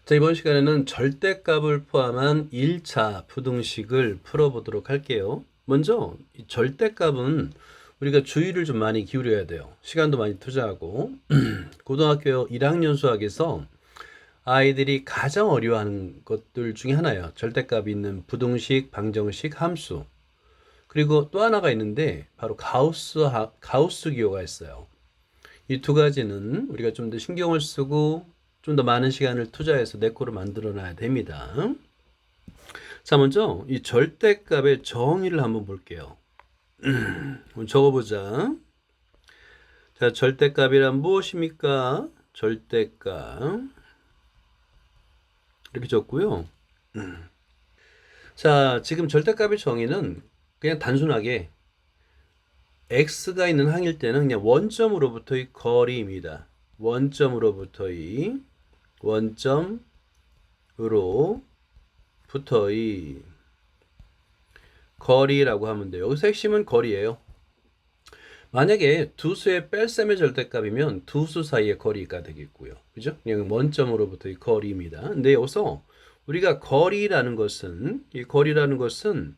자, 이번 시간에는 절대값을 포함한 1차 부등식을 풀어보도록 할게요. 먼저 이 절대값은 우리가 주의를 좀 많이 기울여야 돼요. 시간도 많이 투자하고 고등학교 1학년 수학에서 아이들이 가장 어려워하는 것들 중에 하나예요. 절대값이 있는 부등식, 방정식, 함수. 그리고 또 하나가 있는데 바로 가우스 기호가 있어요. 이 두 가지는 우리가 좀 더 신경을 쓰고 좀 더 많은 시간을 투자해서 내 거로 만들어 놔야 됩니다. 자, 먼저 이 절대값의 정의를 한번 볼게요. 적어보자. 자, 절대값이란 무엇입니까? 절대값. 이렇게 적고요. 자, 지금 절대값의 정의는 그냥 단순하게 x가 있는 항일 때는 그냥 원점으로부터의 거리입니다. 원점으로부터의 거리라고 하면 돼요. 여기서 핵심은 거리예요. 만약에 두 수의 뺄셈의 절대값이면 두 수 사이의 거리가 되겠고요. 그죠? 그냥 원점으로부터의 거리입니다. 근데 여기서 우리가 이 거리라는 것은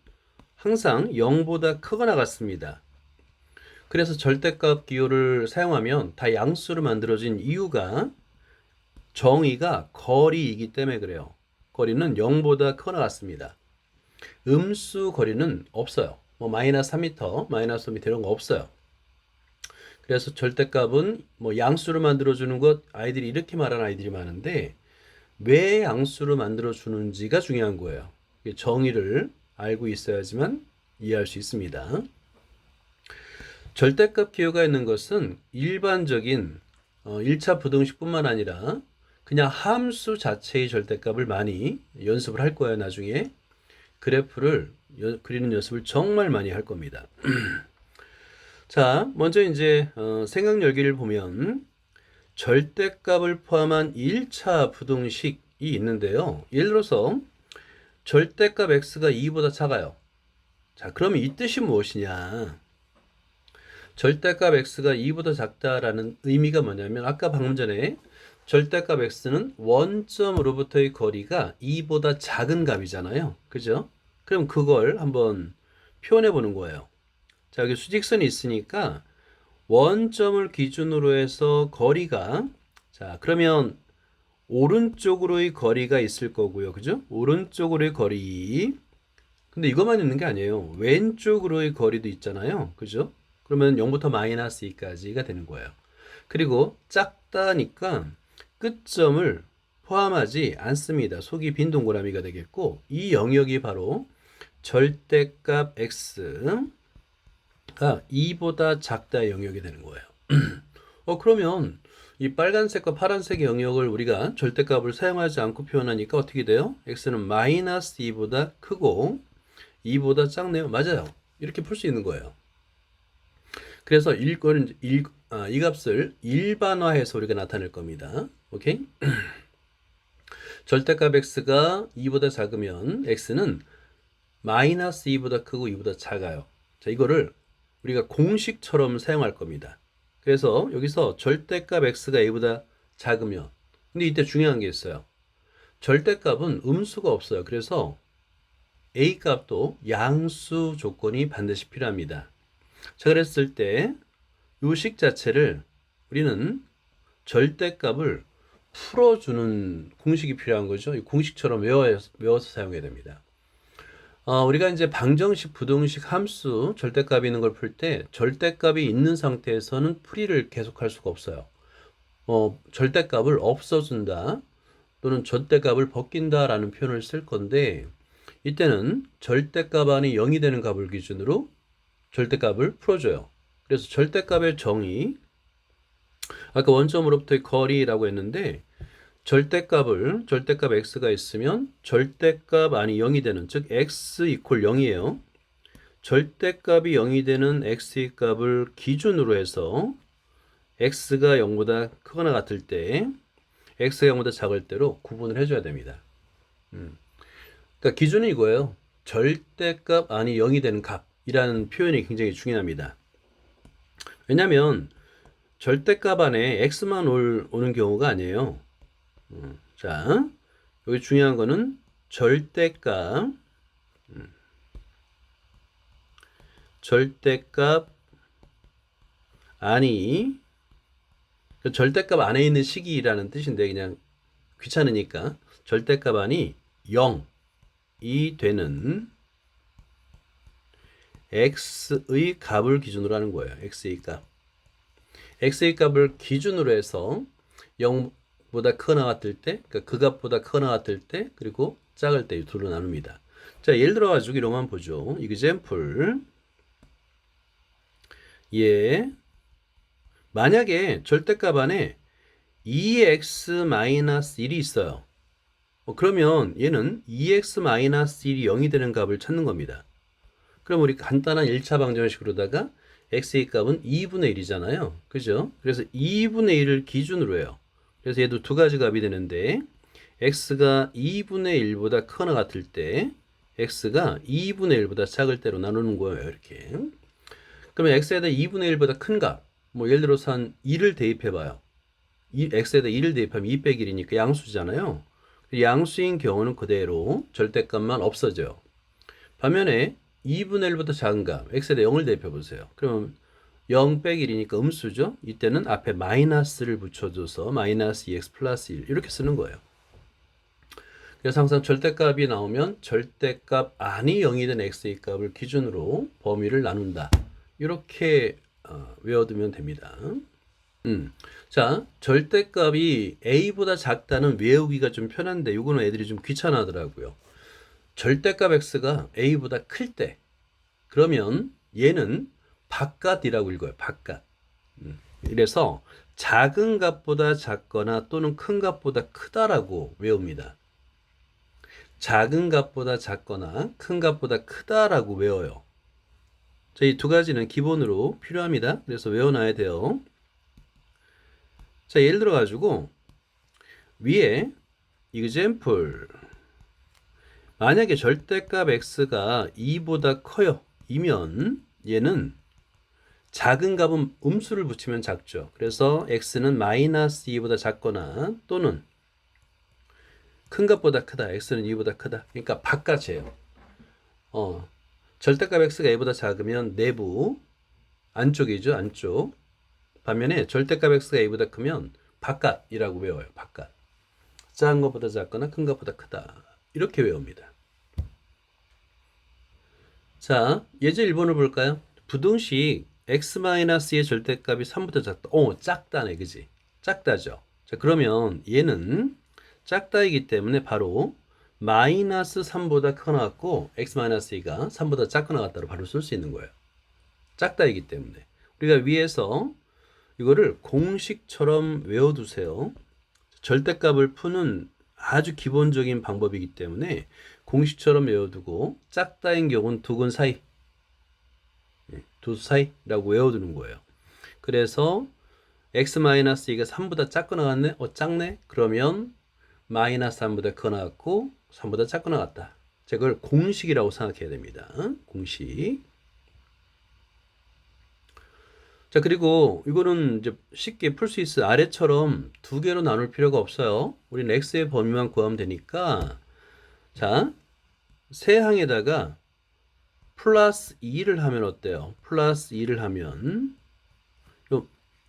항상 0보다 크거나 같습니다. 그래서 절대값 기호를 사용하면 다 양수로 만들어진 이유가 정의가 거리이기 때문에 그래요. 거리는 0보다 크거나 같습니다. 음수 거리는 없어요. 뭐 마이너스 3m, 마이너스 5m 이런 거 없어요. 그래서 절대값은 뭐 양수로 만들어주는 것, 아이들이 이렇게 말하는 아이들이 많은데 왜 양수로 만들어주는지가 중요한 거예요. 정의를 알고 있어야지만 이해할 수 있습니다. 절대값 기호가 있는 것은 일반적인 1차 부등식뿐만 아니라 그냥 함수 자체의 절대값을 많이 연습을 할 거예요. 나중에 그래프를 그리는 연습을 정말 많이 할 겁니다. 자, 먼저 이제 생각 열기를 보면 절대값을 포함한 1차 부등식이 있는데요. 예를 들어서 절대값 x가 2보다 작아요. 자, 그러면 이 뜻이 무엇이냐? 절대값 x가 2보다 작다라는 의미가 뭐냐면 아까 방금 전에 절대값 x는 원점으로부터의 거리가 2보다 작은 값이잖아요. 그죠? 그럼 그걸 한번 표현해 보는 거예요. 자, 여기 수직선이 있으니까 원점을 기준으로 해서 거리가, 자, 그러면 오른쪽으로의 거리가 있을 거고요. 그죠? 오른쪽으로의 거리. 근데 이것만 있는 게 아니에요. 왼쪽으로의 거리도 있잖아요. 그죠? 그러면 0부터 마이너스 2까지가 되는 거예요. 그리고 작다니까 끝점을 포함하지 않습니다. 속이 빈 동그라미가 되겠고 이 영역이 바로 절대값 x가 2보다 작다의 영역이 되는 거예요. 그러면 이 빨간색과 파란색의 영역을 우리가 절대값을 사용하지 않고 표현하니까 어떻게 돼요? x는 마이너스 2보다 크고 2보다 작네요. 맞아요. 이렇게 풀 수 있는 거예요. 그래서 이 값을 일반화해서 우리가 나타낼 겁니다. 오케이? 절대값 x가 2보다 작으면 x는 마이너스 2보다 크고 2보다 작아요. 자, 이거를 우리가 공식처럼 사용할 겁니다. 그래서 여기서 절대값 x가 a보다 작으면, 근데 이때 중요한 게 있어요. 절대값은 음수가 없어요. 그래서 a 값도 양수 조건이 반드시 필요합니다. 자, 그랬을 때 이 식 자체를 우리는 절대값을 풀어주는 공식이 필요한 거죠. 이 공식처럼 외워서 사용해야 됩니다. 우리가 이제 방정식, 부등식, 함수, 절대값이 있는 걸 풀 때 절대값이 있는 상태에서는 풀이를 계속할 수가 없어요. 절대값을 없어준다 또는 절대값을 벗긴다라는 표현을 쓸 건데 이때는 절대값 안에 0이 되는 값을 기준으로 절대값을 풀어줘요. 그래서 절대값의 정의, 아까 원점으로부터의 거리라고 했는데 절대값 x가 있으면 절대값 안이 0이 되는, 즉 x 이퀄 0이에요. 절대값이 0이 되는 x의 값을 기준으로 해서 x가 0보다 크거나 같을 때 x가 0보다 작을 때로 구분을 해줘야 됩니다. 그러니까 기준은 이거예요. 절대값 안이 0이 되는 값이라는 표현이 굉장히 중요합니다. 왜냐하면 절대값 안에 x만 오는 경우가 아니에요. 자, 여기 중요한 거는 절대값, 절대값 안이, 절대값 안에 있는 식이라는 뜻인데 그냥 귀찮으니까 절대값 안이 0이 되는 x의 값을 기준으로 하는 거예요. x의 값. x의 값을 기준으로 해서 0보다 크거나 같을 때, 그러니까 그 값보다 크거나 같을 때, 그리고 작을 때 둘로 나눕니다. 자, 예를 들어 가지고 이런만 보죠. example. 예. 만약에 절대값 안에 2x-1이 있어요. 그러면 얘는 2x-1이 0이 되는 값을 찾는 겁니다. 그럼 우리 간단한 1차 방정식으로다가 x의 값은 2분의 1이잖아요. 그죠? 그래서 2분의 1을 기준으로 해요. 그래서 얘도 두 가지 값이 되는데 x가 2분의 1보다 크거나 같을 때 x가 2분의 1보다 작을 때로 나누는 거예요. 이렇게. 그러면 x에다 2분의 1보다 큰 값, 뭐 예를 들어서 한 2를 대입해 봐요. x에다 2를 대입하면 2 빼기 1이니까 양수잖아요. 양수인 경우는 그대로 절대값만 없어져요. 반면에 2분의 1보다 작은 값, x에다 0을 대입해 보세요. 그러면 0 빼기 1이니까 음수죠. 이때는 앞에 마이너스를 붙여줘서 마이너스 2x 플러스 1 이렇게 쓰는 거예요. 그래서 항상 절대값이 나오면 절대값 안이 0이 된 x의 값을 기준으로 범위를 나눈다. 이렇게 외워두면 됩니다. 자, 절대값이 a보다 작다는 외우기가 좀 편한데 이거는 애들이 좀 귀찮아하더라고요. 절대값 x가 a보다 클 때 그러면 얘는 바깥이라고 읽어요. 바깥. 이래서 작은 값보다 작거나 또는 큰 값보다 크다라고 외웁니다. 작은 값보다 작거나 큰 값보다 크다라고 외워요. 자, 이 두 가지는 기본으로 필요합니다. 그래서 외워놔야 돼요. 자, 예를 들어 가지고 위에 example 만약에 절대값 x가 2보다 커요. 이면 얘는 작은 값은 음수를 붙이면 작죠. 그래서 x는 마이너스 2보다 작거나 또는 큰 값보다 크다. x는 2보다 크다. 그러니까 바깥이에요. 절대값 x가 a보다 작으면 내부 안쪽이죠. 안쪽. 반면에 절대값 x가 a보다 크면 바깥이라고 외워요. 바깥. 작은 것보다 작거나 큰 것보다 크다. 이렇게 외웁니다. 자, 예제 1번을 볼까요? 부등식 x-의 절대값이 3보다 작다. 작다네. 그지? 작다죠. 자, 그러면 얘는 작다이기 때문에 바로 마이너스 3보다 크거나 같고 x-2가 3보다 작거나 같다로 바로 쓸 수 있는 거예요. 작다이기 때문에. 우리가 위에서 이거를 공식처럼 외워두세요. 절대값을 푸는 아주 기본적인 방법이기 때문에 공식처럼 외워두고 작다인 경우는 두근 사이, 두 사이라고 외워두는 거예요. 그래서 x-2가 3보다 작거나 같네? 작네? 그러면 마이너스 3보다 크거나 같고 3보다 작거나 같다. 이걸 공식이라고 생각해야 됩니다. 공식. 자, 그리고 이거는 이제 쉽게 풀 수 있어요. 아래처럼 두 개로 나눌 필요가 없어요. 우리는 x의 범위만 구하면 되니까. 자, 세 항에다가 플러스 2를 하면 어때요? 플러스 2를 하면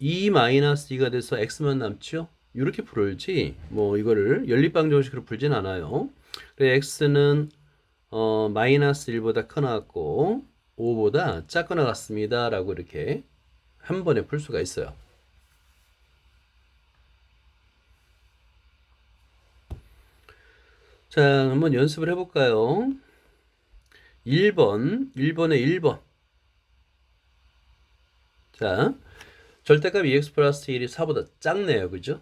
2-2가 돼서 x만 남죠? 이렇게 풀지 뭐 이거를 연립방정식으로 풀진 않아요. 그래서 x는 마이너스 1보다 크거나 같고 5보다 작거나 같습니다 라고 이렇게 한 번에 풀 수가 있어요. 자, 한번 연습을 해볼까요? 1번에 1번. 자, 절대값 2x 플러스 1이 4보다 작네요. 그죠?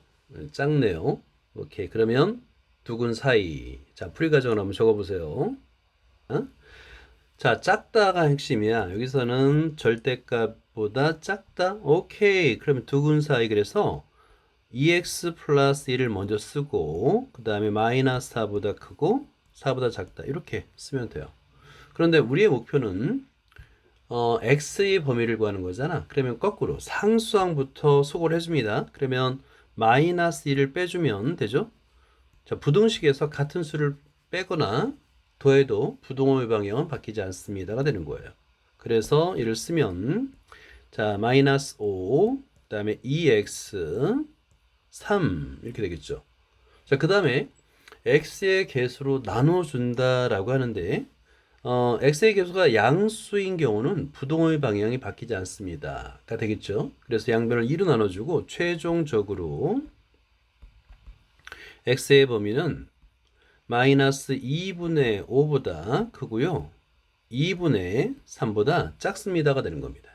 작네요. 오케이. 그러면 두근 사이. 자, 풀이 과정을 한번 적어보세요. 자, 작다가 핵심이야. 여기서는 절대값보다 작다. 오케이. 그러면 두근 사이. 그래서 2x 플러스 1을 먼저 쓰고 그 다음에 마이너스 4보다 크고 4보다 작다. 이렇게 쓰면 돼요. 그런데 우리의 목표는 x의 범위를 구하는 거잖아. 그러면 거꾸로 상수항부터 소거를 해줍니다. 그러면 마이너스 1을 빼주면 되죠. 자, 부등식에서 같은 수를 빼거나 더해도 부등호의 방향은 바뀌지 않습니다가 되는 거예요. 그래서 이를 쓰면 자, 마이너스 5, 그다음에 2x 3 이렇게 되겠죠. 자, 그다음에 x의 개수로 나눠준다라고 하는데 x의 개수가 양수인 경우는 부등호의 방향이 바뀌지 않습니다가 되겠죠. 그래서 양변을 2로 나눠주고 최종적으로 x의 범위는 마이너스 2분의 5보다 크고요. 2분의 3보다 작습니다가 되는 겁니다.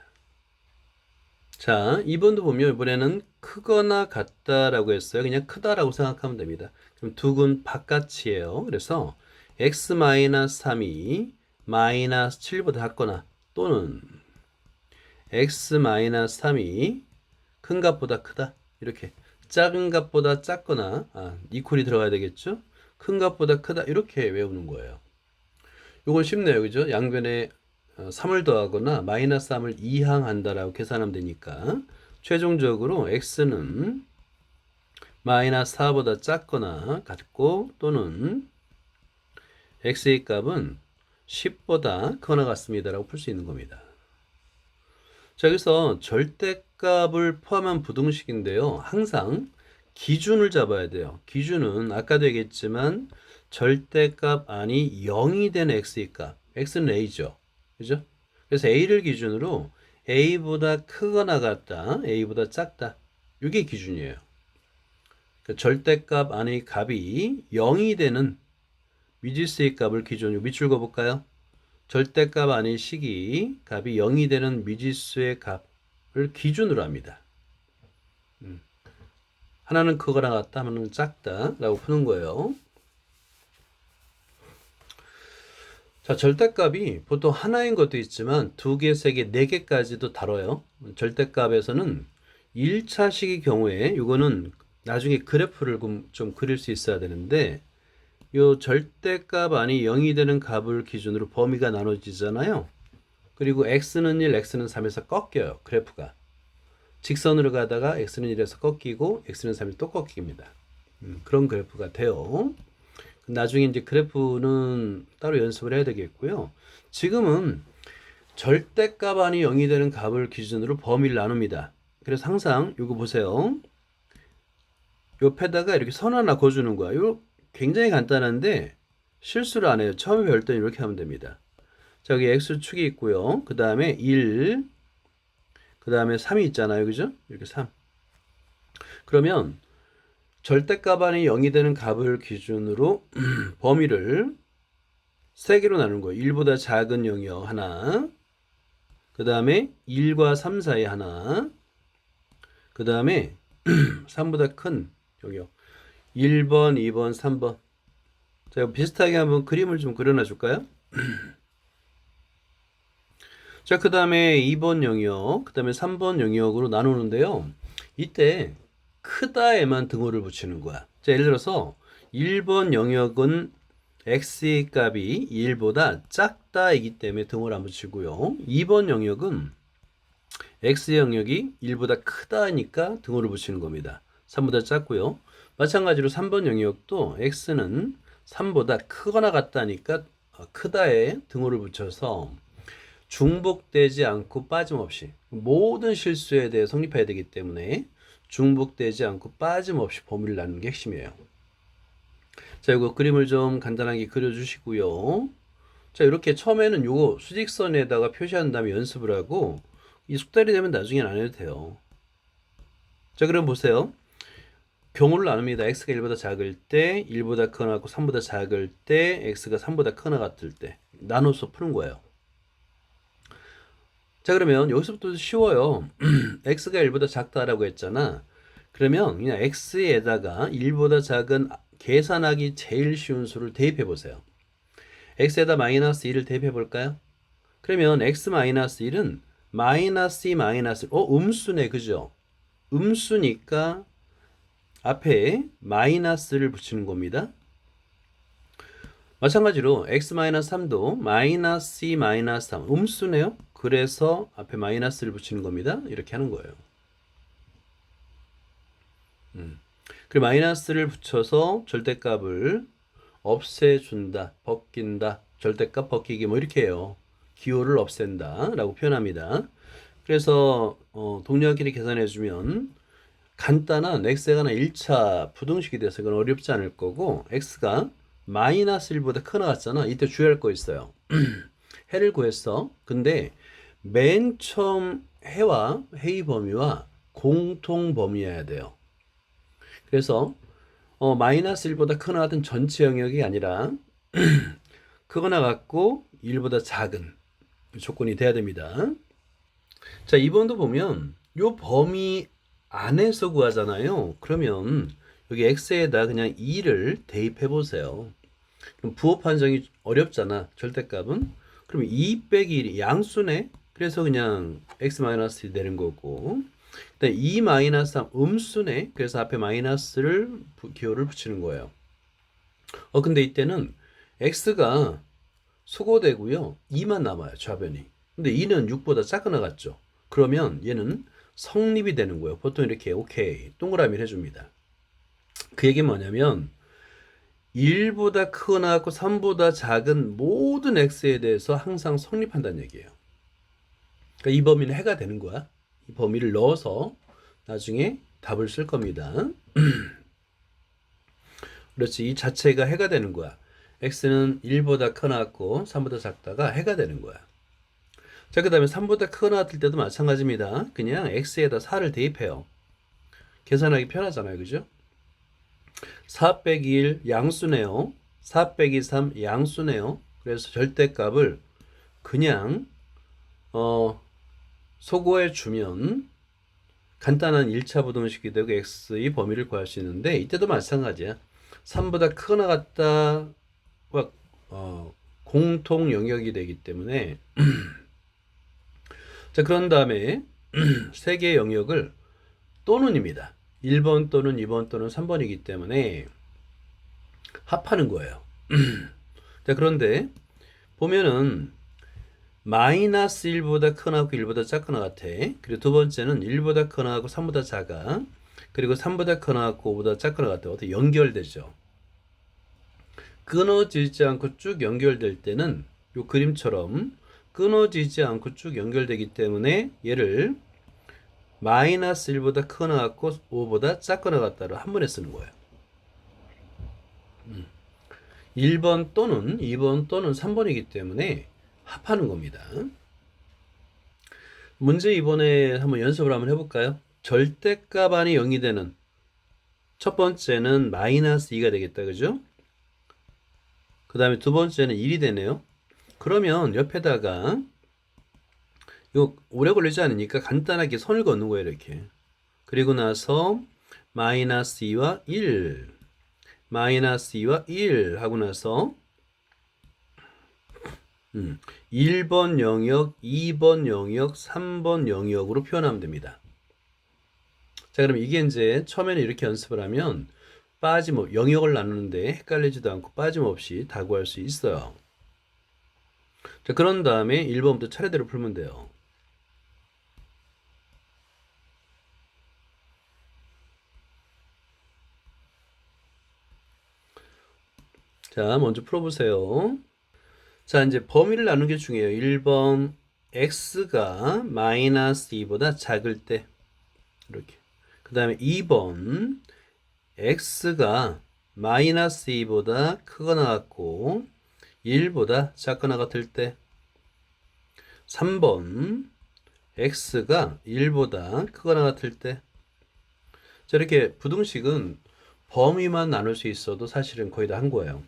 자, 2번도 보면 이번에는 크거나 같다라고 했어요. 그냥 크다라고 생각하면 됩니다. 그럼 두근 바깥이에요. 그래서 x-3이 마이너스 7보다 작거나 또는 x-3이 큰 값보다 크다. 이렇게 작은 값보다 작거나 이퀄이 들어가야 되겠죠. 큰 값보다 크다. 이렇게 외우는 거예요. 이건 쉽네요. 그죠? 양변에 3을 더하거나 마이너스 3을 이항한다라고 계산하면 되니까 최종적으로 x는 마이너스 4보다 작거나 같고 또는 x의 값은 10보다 크거나 같습니다라고 풀 수 있는 겁니다. 자, 여기서 절대값을 포함한 부등식인데요. 항상 기준을 잡아야 돼요. 기준은 아까도 얘기했지만 절대값 안이 0이 된 x의 값. x는 a죠. 그죠? 그래서 a를 기준으로 a보다 크거나 같다, a보다 작다. 이게 기준이에요. 그러니까 절대값 안의 값이 0이 되는 미지수의 값을 기준으로 밑줄 그어볼까요? 절대값 안의 식이 값이 0이 되는 미지수의 값을 기준으로 합니다. 하나는 크거나 같다, 하나는 작다 라고 푸는 거예요. 자, 절대값이 보통 하나인 것도 있지만 2개, 3개, 4개까지도 다뤄요. 절대값에서는 1차식의 경우에 이거는 나중에 그래프를 좀 그릴 수 있어야 되는데 요 절대값 안이 0이 되는 값을 기준으로 범위가 나눠지잖아요. 그리고 x는 1, x는 3에서 꺾여요. 그래프가. 직선으로 가다가 x는 1에서 꺾이고 x는 3에서 또 꺾입니다. 그런 그래프가 돼요. 나중에 이제 그래프는 따로 연습을 해야 되겠고요. 지금은 절대값 안이 0이 되는 값을 기준으로 범위를 나눕니다. 그래서 항상 이거 보세요. 옆에다가 이렇게 선 하나 그어주는 거야. 이거 굉장히 간단한데 실수를 안 해요. 처음에 배울 때는 이렇게 하면 됩니다. 자, 여기 x축이 있고요. 그 다음에 1, 그 다음에 3이 있잖아요. 그죠? 이렇게 3. 그러면 절대값 안이 0이 되는 값을 기준으로 범위를 3개로 나누는 거예요. 1보다 작은 0이요. 하나. 그 다음에 1과 3 사이 하나. 그 다음에 3보다 큰 0이요. 1번, 2번, 3번. 자, 비슷하게 한번 그림을 좀 그려놔 줄까요? 자, 그 다음에 2번 영역, 그 다음에 3번 영역으로 나누는데요. 이때 크다에만 등호를 붙이는 거야. 자, 예를 들어서 1번 영역은 x의 값이 1보다 작다이기 때문에 등호를 안 붙이고요. 2번 영역은 x의 영역이 1보다 크다니까 등호를 붙이는 겁니다. 3보다 작고요. 마찬가지로 3번 영역도 x는 3보다 크거나 같다니까 크다에 등호를 붙여서 중복되지 않고 빠짐없이 모든 실수에 대해 성립해야 되기 때문에 중복되지 않고 빠짐없이 범위를 나누는 게 핵심이에요. 자, 이거 그림을 좀 간단하게 그려주시고요. 자, 이렇게 처음에는 요거 수직선에다가 표시한 다음에 연습을 하고 이 숙달이 되면 나중엔 안 해도 돼요. 자, 그럼 보세요. 경우를 나눕니다. x가 1보다 작을 때, 1보다 크거나 같고 3보다 작을 때, x가 3보다 크거나 같을 때 나눠서 푸는 거예요. 자, 그러면 여기서부터 쉬워요. x가 1보다 작다라고 했잖아. 그러면 그냥 x에다가 1보다 작은 계산하기 제일 쉬운 수를 대입해 보세요. x에다 마이너스 1을 대입해 볼까요? 그러면 x 마이너스 1은 마이너스 2 마이너스 음수네. 그죠? 음수니까 앞에 마이너스를 붙이는 겁니다. 마찬가지로 x-3도 마이너스 2 마이너스 3 음수네요. 그래서 앞에 마이너스를 붙이는 겁니다. 이렇게 하는 거예요. 그리고 마이너스를 붙여서 절대값을 없애준다, 벗긴다, 절대값 벗기기 뭐 이렇게 해요. 기호를 없앤다 라고 표현합니다. 그래서 동량끼리 계산해주면 간단한 x가 1차 부등식이 돼서 이건 어렵지 않을 거고, x가 마이너스 1보다 크 나왔잖아. 이때 주의할 거 있어요. 해를 구했어. 근데 맨 처음 해와 해의 범위와 공통 범위여야 돼요. 그래서 마이너스 1보다 크 나왔던 전체 영역이 아니라 크거나 같고 1보다 작은 조건이 돼야 됩니다. 자, 2번도 보면 요 범위 안에서 구하잖아요. 그러면 여기 x에다 그냥 2를 대입해 보세요. 그럼 부호 판정이 어렵잖아. 절대값은. 그럼 2 빼기 1이 양수네. 그래서 그냥 x-1 되는 거고. 그다음에 2-3 음수네. 그래서 앞에 마이너스를 기호를 붙이는 거예요. 근데 이때는 x가 수고되고요. 2만 남아요. 좌변이. 근데 2는 6보다 작거나 같죠. 그러면 얘는 성립이 되는 거예요. 보통 이렇게 오케이 동그라미를 해줍니다. 그 얘기는 뭐냐면 1보다 크거나 같고 3보다 작은 모든 x에 대해서 항상 성립한다는 얘기예요. 그러니까 이 범위는 해가 되는 거야. 이 범위를 넣어서 나중에 답을 쓸 겁니다. 그렇지. 이 자체가 해가 되는 거야. x는 1보다 크거나 같고 3보다 작다가 해가 되는 거야. 자, 그 다음에 3보다 크거나 같을 때도 마찬가지입니다. 그냥 x에다 4를 대입해요. 계산하기 편하잖아요. 그죠? 4 빼기 1 양수네요. 4 빼기 3 양수네요. 그래서 절대값을 그냥 소거해 주면 간단한 1차 부등식이 되고 x의 범위를 구할 수 있는데, 이때도 마찬가지야. 3보다 크거나 같다와 공통 영역이 되기 때문에 자, 그런 다음에 세 개의 영역을 또는입니다. 1번 또는 2번 또는 3번이기 때문에 합하는 거예요. 자, 그런데 보면은 마이너스 1보다 크거나 하고 1보다 작거나 같아. 그리고 두 번째는 1보다 크거나 하고 3보다 작아. 그리고 3보다 크거나 하고 5보다 작거나 같아. 어떻게 연결되죠. 끊어지지 않고 쭉 연결될 때는 이 그림처럼 끊어지지 않고 쭉 연결되기 때문에 얘를 마이너스 1보다 크거나 같고 5보다 작거나 같다로 한 번에 쓰는 거예요. 1번 또는 2번 또는 3번이기 때문에 합하는 겁니다. 문제 이번에 한번 연습을 한번 해볼까요? 절대값 안이 0이 되는 첫 번째는 마이너스 2가 되겠다. 그죠? 그 다음에 두 번째는 1이 되네요. 그러면 옆에다가 이거 오래 걸리지 않으니까 간단하게 선을 긋는 거예요. 이렇게. 그리고 나서 마이너스 2와 1 마이너스 2와 1 하고 나서 1번 영역, 2번 영역, 3번 영역으로 표현하면 됩니다. 자, 그럼 이게 이제 처음에는 이렇게 연습을 하면 영역을 나누는데 헷갈리지도 않고 빠짐없이 다 구할 수 있어요. 자, 그런 다음에 1번부터 차례대로 풀면 돼요. 자, 먼저 풀어보세요. 자, 이제 범위를 나누는 게 중요해요. 1번 x가 마이너스 2보다 작을 때 이렇게. 그 다음에 2번 x가 마이너스 2보다 크거나 같고 1보다 작거나 같을 때. 3번 x가 1보다 크거나 같을 때. 자, 이렇게 부등식은 범위만 나눌 수 있어도 사실은 거의 다 한 거예요.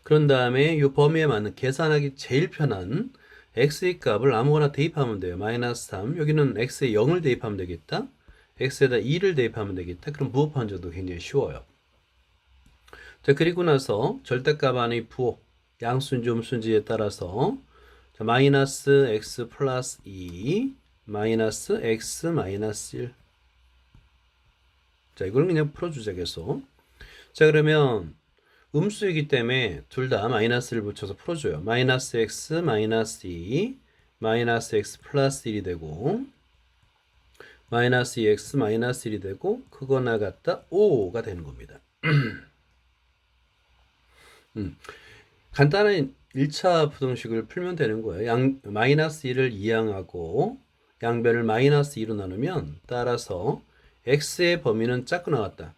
그런 다음에 이 범위에 맞는 계산하기 제일 편한 x의 값을 아무거나 대입하면 돼요. 마이너스 3. 여기는 x에 0을 대입하면 되겠다. x에다 2를 대입하면 되겠다. 그럼 부호 판정도 굉장히 쉬워요. 자, 그리고 나서 절대값 안의 부호, 양수인지 음수인지에 따라서 자, 마이너스 x 플러스 2, 마이너스 x 마이너스 1. 자, 이걸 그냥 풀어주자 계속. 자, 그러면 음수이기 때문에 둘 다 마이너스를 붙여서 풀어줘요. 마이너스 x 마이너스 2 마이너스 x 플러스 1이 되고, 마이너스 2x 마이너스 1이 되고 크거나 같다 5가 되는 겁니다. 간단한 1차 부등식을 풀면 되는 거예요. 마이너스 1을 이항하고 양변을 마이너스 2로 나누면 따라서 x의 범위는 작고 나왔다.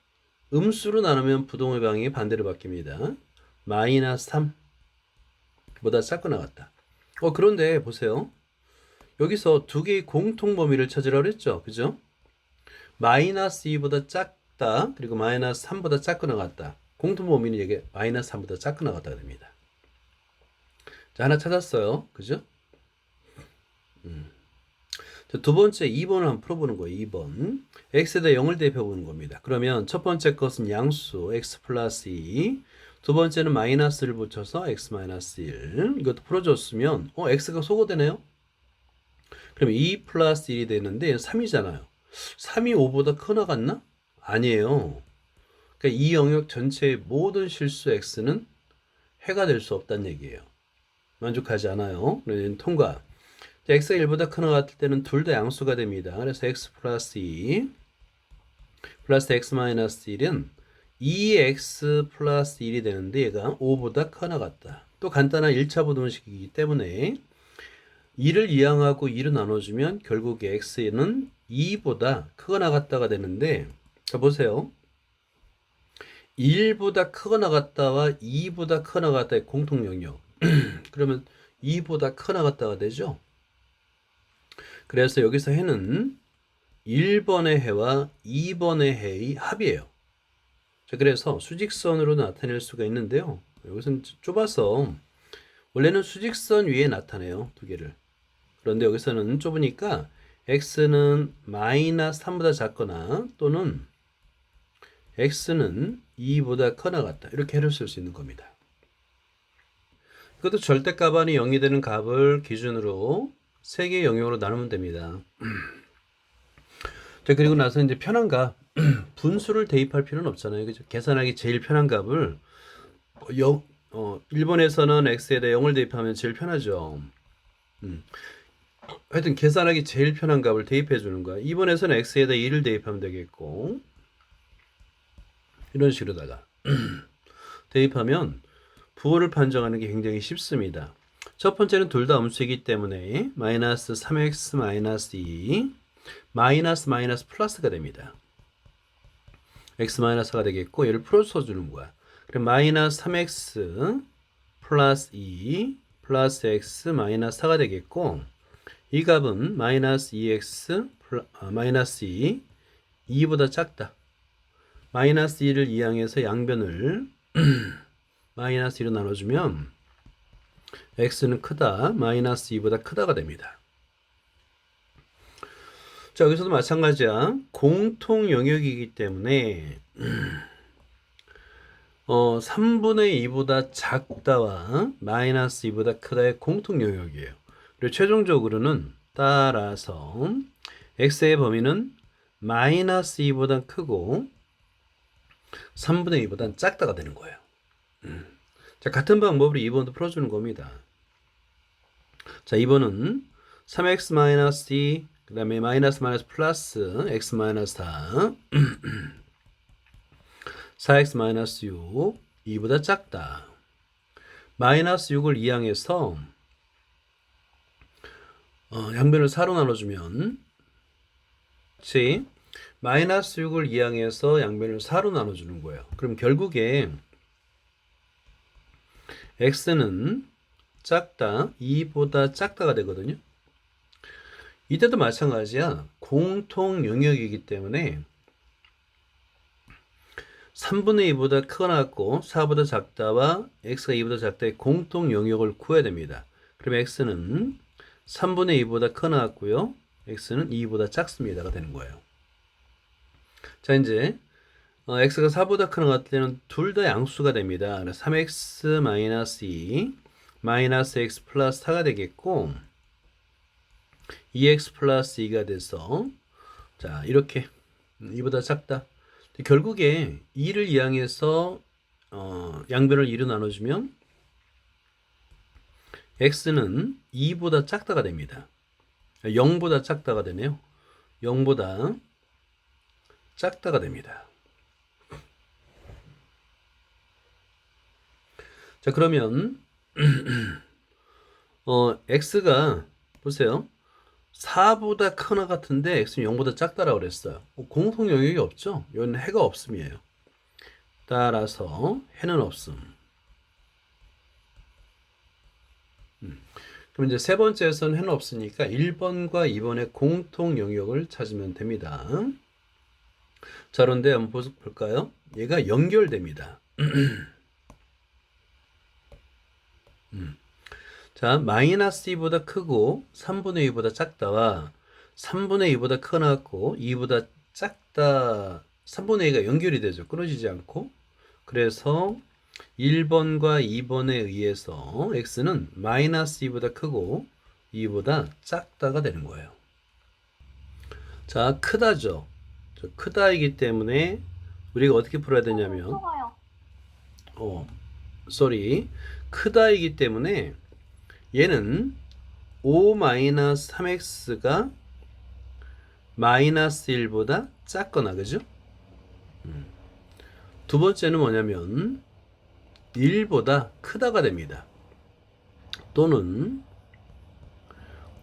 음수로 나누면 부동의 방향이 반대로 바뀝니다. 마이너스 3보다 작고 나왔다. 그런데 보세요. 여기서 두 개의 공통 범위를 찾으라고 그랬죠. 그죠? 마이너스 2보다 작다. 그리고 마이너스 3보다 작고 나갔다. 공통 범위는 이게 마이너스 3보다 작고 나갔다가 됩니다. 자, 하나 찾았어요. 그죠? 자, 두 번째 2번을 한번 풀어보는 거예요. 2번. x에다 0을 대입해보는 겁니다. 그러면 첫 번째 것은 양수 x 플러스 2. 두 번째는 마이너스를 붙여서 x 마이너스 1. 이것도 풀어줬으면 x가 소거되네요. 그럼 2 플러스 1이 되는데 3이잖아요. 3이 5보다 커 나갔나? 아니에요. 그러니까 이 영역 전체의 모든 실수 x는 해가 될 수 없다는 얘기예요. 만족하지 않아요. 그러면 통과. x가 1보다 커 나갔을 때는 둘 다 양수가 됩니다. 그래서 x 플러스 2 플러스 x 마이너스 1은 2x 플러스 1이 되는데 얘가 5보다 커 나갔다. 또 간단한 1차 부등식이기 때문에 2를 이항하고 2로 나눠주면 결국 x는 2보다 크거 나갔다가 되는데, 자 보세요. 1보다 크거 나갔다와 2보다 크거 나갔다의 공통 영역. 그러면 2보다 크거 나갔다가 되죠. 그래서 여기서 해는 1번의 해와 2번의 해의 합이에요. 자, 그래서 수직선으로 나타낼 수가 있는데요. 여기서는 좁아서 원래는 수직선 위에 나타내요. 두 개를. 그런데 여기서는 좁으니까 x는 마이너스 3보다 작거나 또는 x는 2보다 커 나갔다. 이렇게 해를 쓸 수 있는 겁니다. 이것도 절대값 안이 0이 되는 값을 기준으로 3개의 영역으로 나누면 됩니다. 자, 그리고 나서 이제 편한 값, 분수를 대입할 필요는 없잖아요. 그죠? 계산하기 제일 편한 값을 1번에서는 x에다 0을 대입하면 제일 편하죠. 하여튼 계산하기 제일 편한 값을 대입해 주는 거야. 2번에서는 x에다 2를 대입하면 되겠고 이런 식으로다가 대입하면 부호를 판정하는 게 굉장히 쉽습니다. 첫 번째는 둘 다 음수이기 때문에 마이너스 3x 마이너스 2 마이너스 마이너스 플러스가 됩니다. x 마이너스가 되겠고 얘를 풀어서 주는 거야. 그럼 마이너스 3x 플러스 2 플러스 x 마이너스 4가 되겠고 이 값은 마이너스 2x 마이너스 2 2보다 작다. 마이너스 2를 이항해서 양변을 마이너스 2로 나눠주면 x는 크다. 마이너스 2보다 크다가 됩니다. 자, 여기서도 마찬가지야. 공통 영역이기 때문에 3분의 2보다 작다와 마이너스 2보다 크다의 공통 영역이에요. 그리고 최종적으로는 따라서 x의 범위는 마이너스 2보다 크고 3분의 2보다 작다가 되는 거예요. 자, 같은 방법으로 2번도 풀어주는 겁니다. 자, 2번은 3x 마이너스 2, 그 다음에 마이너스 마이너스 플러스 x 마이너스 4, 4x 마이너스 6, 2보다 작다. 마이너스 6을 이항해서 양변을 4로 나눠주면 즉 마이너스 6을 이항해서 양변을 4로 나눠주는 거예요. 그럼 결국에 x는 작다, 2보다 작다가 되거든요. 이때도 마찬가지야. 공통 영역이기 때문에 3분의 2보다 크거 나갔고 4보다 작다와 x가 2보다 작다의 공통 영역을 구해야 됩니다. 그럼 x는 3분의 2보다 크거 나갔고요. x는 2보다 작습니다가 되는 거예요. 자, 이제 x가 4보다 크거 나갔을 때는 둘 다 양수가 됩니다. 3x 마이너스 2 마이너스 x 플러스 4가 되겠고 2x 플러스 2가 돼서 자 이렇게 2보다 작다. 결국에 2를 이항해서 양변을 2로 나눠주면 x는 2보다 작다가 됩니다. 0보다 작다가 되네요. 0보다 작다가 됩니다. 자, 그러면 x가 보세요. 4보다 크나 같은데 x는 0보다 작다라고 그랬어요. 공통 영역이 없죠? 이건 해가 없음이에요. 따라서 해는 없음. 그럼 이제 세 번째에서는 해는 없으니까 1번과 2번의 공통 영역을 찾으면 됩니다. 자, 그런데 한번 볼까요? 얘가 연결됩니다. 자, 마이너스 2보다 크고 3분의 2보다 작다와 3분의 2보다 크나 같고 2보다 작다, 3분의 2가 연결이 되죠. 끊어지지 않고. 그래서 1번과 2번에 의해서 x는 마이너스 2보다 크고 2보다 작다가 되는 거예요. 자, 크다죠. 크다이기 때문에 우리가 어떻게 풀어야 되냐면 크다이기 때문에 얘는 5-3x가 마이너스 1보다 작거나, 그죠? 두 번째는 뭐냐면 1보다 크다가 됩니다. 또는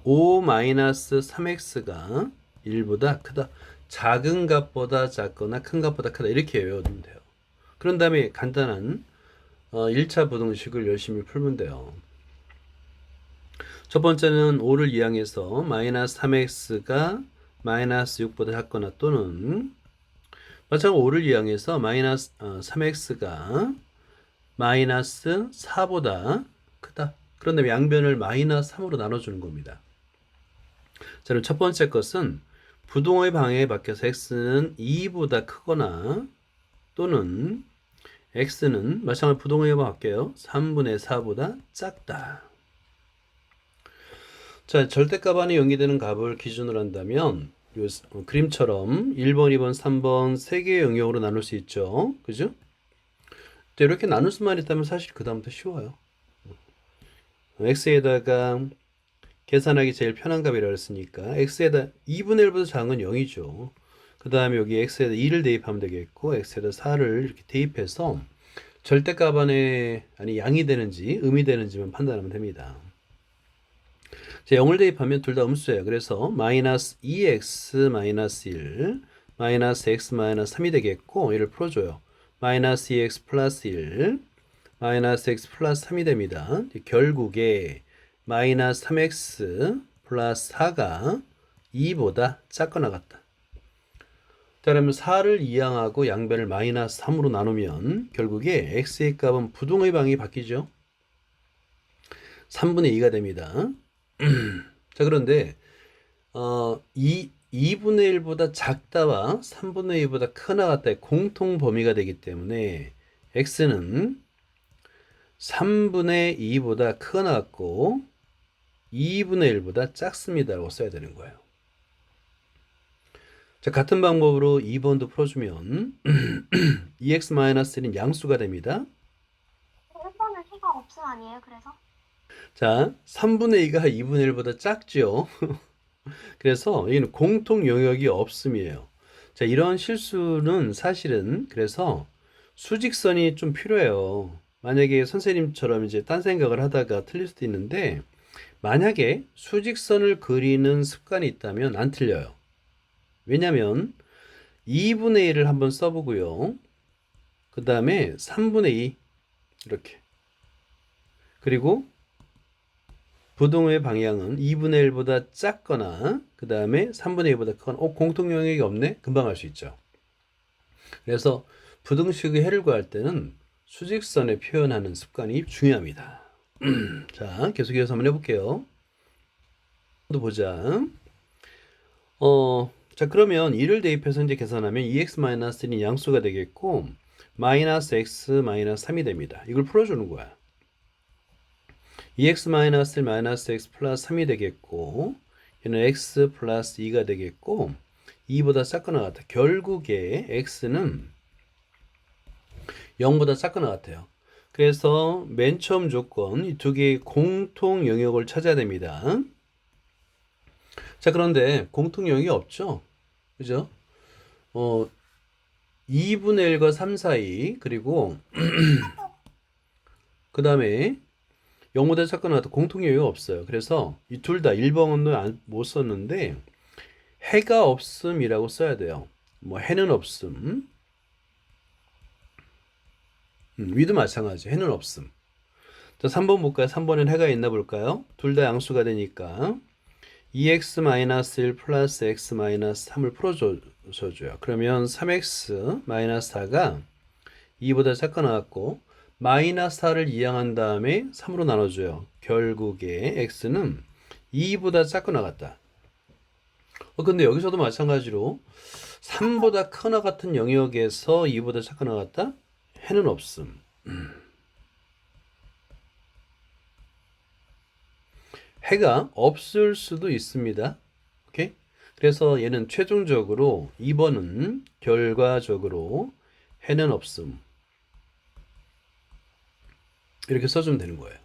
5-3x가 1보다 크다. 작은 값보다 작거나 큰 값보다 크다. 이렇게 외워두면 돼요. 그런 다음에 간단한 1차 부등식을 열심히 풀면 돼요. 첫 번째는 5를 이항해서 마이너스 3x가 마이너스 6보다 작거나 또는 마찬가지로 5를 이항해서 마이너스 3x가 마이너스 4보다 크다. 그런 다음에 양변을 마이너스 3으로 나눠주는 겁니다. 자, 그럼 첫 번째 것은 부동의 방향에 바뀌어서 x는 2보다 크거나 또는 x는 마찬가지로 부동의 방향에 바뀌어요. 3분의 4보다 작다. 자, 절대값 안에 연기되는 값을 기준으로 한다면 요 그림처럼 1번, 2번, 3번 세 개의 영역으로 나눌 수 있죠. 그죠? 이렇게 나눌 수만 있다면 사실 그 다음부터 쉬워요. x에다가 계산하기 제일 편한 값이라고 했으니까 x에다 2분의 1보다 작은 건 0이죠. 그 다음에 여기 x에다 2를 대입하면 되겠고 x에다 4를 이렇게 대입해서 절대값 안에 양이 되는지 음이 되는지만 판단하면 됩니다. 자, 0을 대입하면 둘 다 음수예요. 그래서 마이너스 2x 마이너스 1 마이너스 x 마이너스 3이 되겠고 얘를 풀어줘요. 마이너스 2x 플러스 1 마이너스 x 플러스 3이 됩니다. 결국에 마이너스 3x 플러스 4가 2보다 작거나 같다. 자, 그러면 4를 이항하고 양변을 마이너스 3으로 나누면 결국에 x의 값은 부동의 방이 바뀌죠. 3분의 2가 됩니다. 자, 그런데 2분의 1보다 작다와 3분의 2보다 크나 같다의 공통 범위가 되기 때문에 x는 3분의 2보다 크거나 같고 2분의 1보다 작습니다라고 써야 되는 거예요. 자, 같은 방법으로 2번도 풀어주면 2x-1은 양수가 됩니다. 1번은 해가 없음 아니에요, 그래서? 자, 3분의 2가 2분의 1보다 작죠. 그래서 이는 공통 영역이 없음이에요. 자, 이런 실수는 사실은 그래서 수직선이 좀 필요해요. 만약에 선생님처럼 이제 딴 생각을 하다가 틀릴 수도 있는데 만약에 수직선을 그리는 습관이 있다면 안 틀려요. 왜냐면 2분의 1을 한번 써보고요. 그 다음에 3분의 2 이렇게 그리고 부동의 방향은 2분의 1보다 작거나 그 다음에 3분의 2보다 크거나 공통 영역이 없네? 금방 알 수 있죠. 그래서 부등식의 해를 구할 때는 수직선에 표현하는 습관이 중요합니다. 자, 계속해서 한번 해볼게요. 또 보자. 자, 그러면 2를 대입해서 이제 계산하면 2x-1이 양수가 되겠고 마이너스 x 마이너스 3이 됩니다. 이걸 풀어주는 거야. 2x 마이너스 1 마이너스 x 플러스 3이 되겠고 얘는 x 플러스 2가 되겠고 2보다 작거나 같아. 결국에 x는 0보다 작거나 같아요. 그래서 맨 처음 조건 이 두 개의 공통 영역을 찾아야 됩니다. 자, 그런데 공통점이 없죠? 그죠? 2분의 1과 3 사이, 그리고 그 다음에 0보다 작거나 같은 공통점이 없어요. 그래서 이 둘 다 1번은 못 썼는데 해가 없음이라고 써야 돼요. 뭐 해는 없음, 위도 마찬가지. 해는 없음. 자, 3번 볼까요? 3번엔 해가 있나 볼까요? 둘 다 양수가 되니까 2x-1 플러스 x-3을 풀어줘요. 그러면 3x-4가 2보다 작거나 같고 마이너스 4를 이항한 다음에 3으로 나눠줘요. 결국에 x는 2보다 작거나 같다. 근데 여기서도 마찬가지로 3보다 크거나 같은 영역에서 2보다 작거나 같다? 해는 없음. 해가 없을 수도 있습니다. 오케이? 그래서 얘는 최종적으로 2번은 결과적으로 해는 없음. 이렇게 써주면 되는 거예요.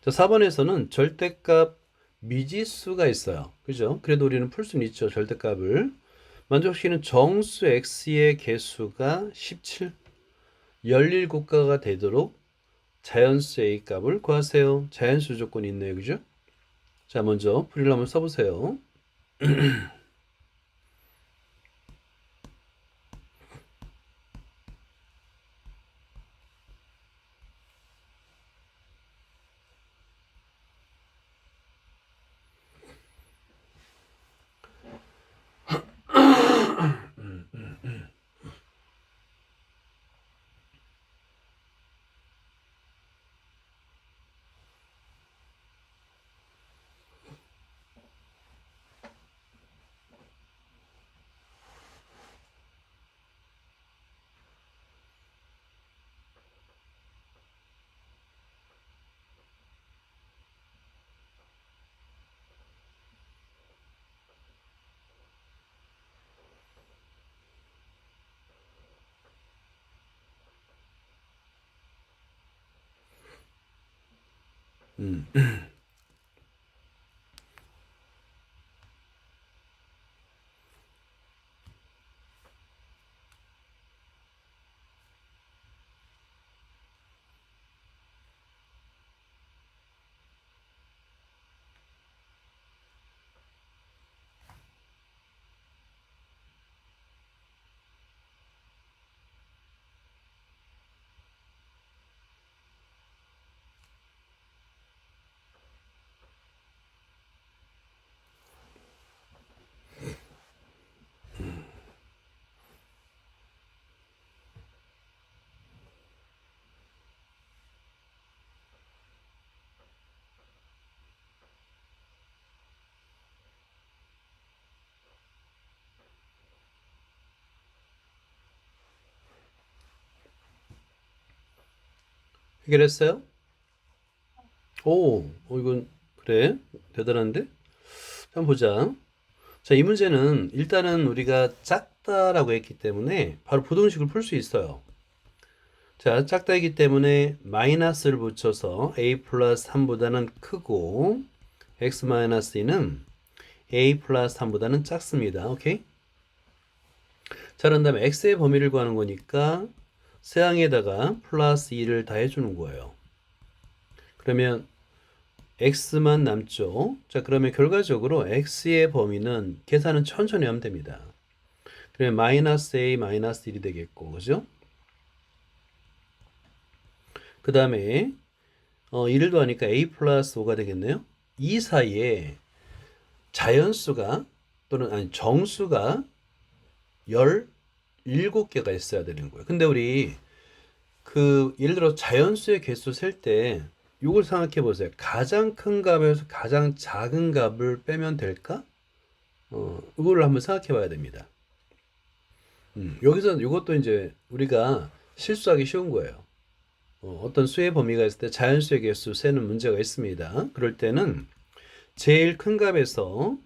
자, 4번에서는 절대값 미지수가 있어요. 그죠? 그래도 우리는 풀 수는 있죠. 절대값을. 만족시키는 정수 x의 개수가 17, 17국가가 되도록 자연수 a 값을 구하세요. 자연수 조건이 있네요. 그죠? 자, 먼저 풀이를 한번 써보세요. 음. 해결했어요? 오, 이건 그래. 대단한데? 한번 보자. 자, 이 문제는 일단은 우리가 작다라고 했기 때문에 바로 부등식을 풀 수 있어요. 자, 작다이기 때문에 마이너스를 붙여서 a 플러스 3보다는 크고 x 마이너스 2는 a 플러스 3보다는 작습니다. 오케이? 자, 그런 다음에 x의 범위를 구하는 거니까 세항에다가 플러스 2를 다 해주는 거예요. 그러면 x만 남죠. 자, 그러면 결과적으로 x의 범위는 계산은 천천히 하면 됩니다. 그러면 마이너스 a 마이너스 1이 되겠고, 그죠? 그 다음에 1을 더하니까 a 플러스 5가 되겠네요. 이 사이에 자연수가 또는 아니 정수가 17개가 있어야 되는 거예요. 근데 우리 그 예를 들어 자연수의 개수 셀 때 이걸 생각해 보세요. 가장 큰 값에서 가장 작은 값을 빼면 될까? 이거를 한번 생각해 봐야 됩니다. 여기서 이것도 이제 우리가 실수하기 쉬운 거예요. 어떤 수의 범위가 있을 때 자연수의 개수 세는 문제가 있습니다. 그럴 때는 제일 큰 값에서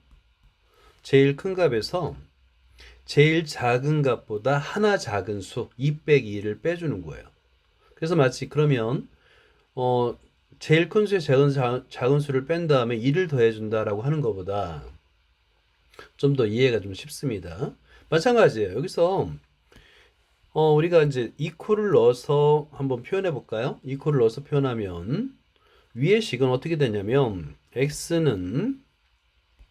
제일 작은 값보다 하나 작은 수 2 빼기 1을 빼주는 거예요. 그래서 마치 그러면 어, 제일 큰 수에 작은 수를 뺀 다음에 2를 더해준다라고 하는 것보다 좀 더 이해가 좀 쉽습니다. 마찬가지예요. 여기서 우리가 이제 이퀄을 넣어서 한번 표현해 볼까요? 이퀄을 넣어서 표현하면 위의 식은 어떻게 되냐면 x는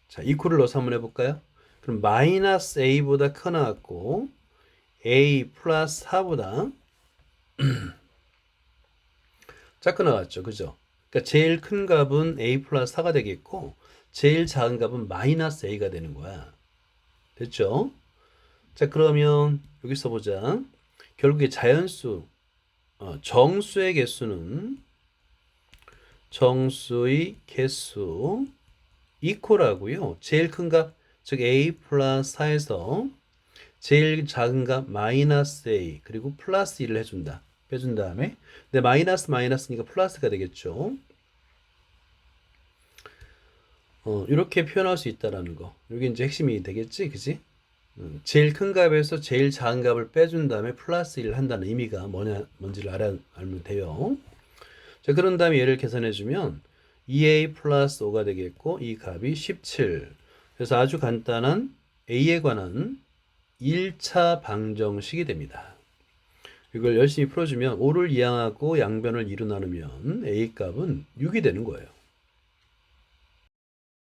자 이퀄을 넣어서 한번 해볼까요? 그럼 마이너스 a보다 커나왔고 a 플러스 4보다 작게 나왔죠. 그죠? 그러니까 제일 큰 값은 a 플러스 4가 되겠고 제일 작은 값은 마이너스 a가 되는 거야. 됐죠? 자 그러면 여기서 보자. 결국에 자연수 정수의 개수는 정수의 개수 이퀄하고요. 제일 큰 값, 즉 a 플러스 4에서 제일 작은 값 마이너스 a 그리고 플러스 1을 해준다. 빼준 다음에 근데 마이너스니까 플러스가 되겠죠. 이렇게 표현할 수 있다라는 거. 이게 이제 핵심이 되겠지, 그지? 제일 큰 값에서 제일 작은 값을 빼준 다음에 플러스 1을 한다는 의미가 뭔지를 알면 돼요. 자, 그런 다음에 얘를 계산해주면 2a 플러스 5가 되겠고 이 값이 17. 그래서 아주 간단한 a에 관한 1차 방정식이 됩니다. 이걸 열심히 풀어주면 5를 이항하고 양변을 2로 나누면 a 값은 6이 되는 거예요.